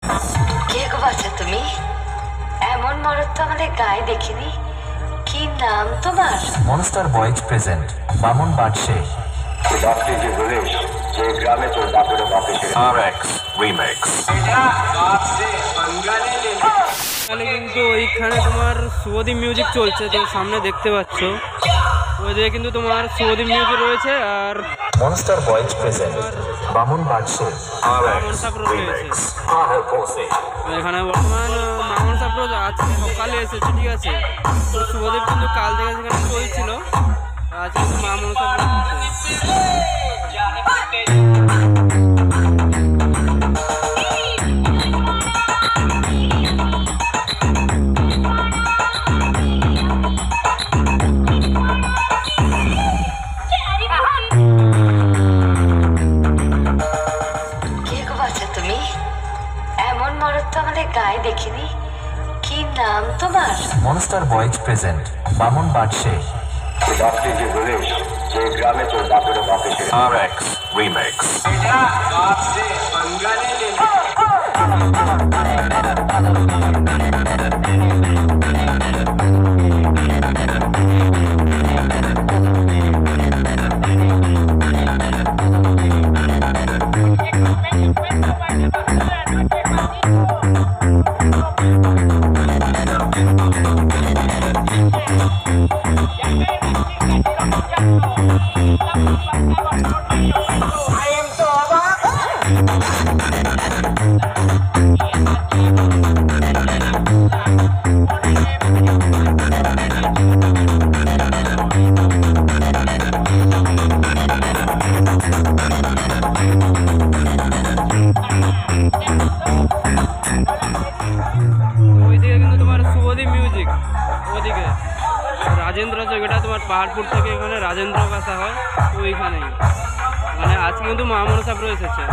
কে গো বাছা তুমি? এমন মরদ তো আমাদের গায়ে দেখিনি। কি নাম তোমার? মনস্টার বয়েজ প্রেজেন্ট বামন বাদশে বাপকে যে বলিস যে গ্রামে তোর বাপের বাপে RX রিমিক্স। তাহলে কিন্তু ওইখানে তোমার শুভদীপ মিউজিক চলছে, তো সামনে দেখতে পাচ্ছ ওইদিকে কিন্তু তোমার শুভদীপ মিউজিক রয়েছে। আর মনস্টার বয়েজ প্রেজেন্ট বামন বাদশে RX রিমিক্স। এখানে বর্তমান মামুন সাপ্রোজ আজকে সকালে এসেছে, ঠিক আছে। তো শুভদীপ কিন্তু কাল থেকে সেখানে চলছিল, আজকে কিন্তু মামুন সাপ্রোজ কে গো বাছা তুমি? এমন মরদ তো আমাদের গায়ে দেখিনি। কি নাম তোমার? মনস্টার বয়েজ প্রেজেন্ট বামন বাদশে বাপকে যে বলিস যে গ্রামে তোর বাপের বাপে RX রিমিক্স। ওইদিকে কিন্তু তোমার শুভদীপ মিউজিক, ওদিকে রাজেন্দ্র চক, এটা তোমার পাহাড়পুর থেকে এখানে রাজেন্দ্র কাছা হয়, তো ওইখানেই মানে আজকে কিন্তু মামুন সাপ্রোজ এসেছে।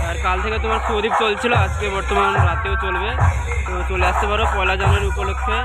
আর কাল থেকে তোমার শুভদীপ চলছিল, আজকে বর্তমান রাতেও চলবে, তো চলে আসতে পারো পয়লা জানুয়ারি উপলক্ষে।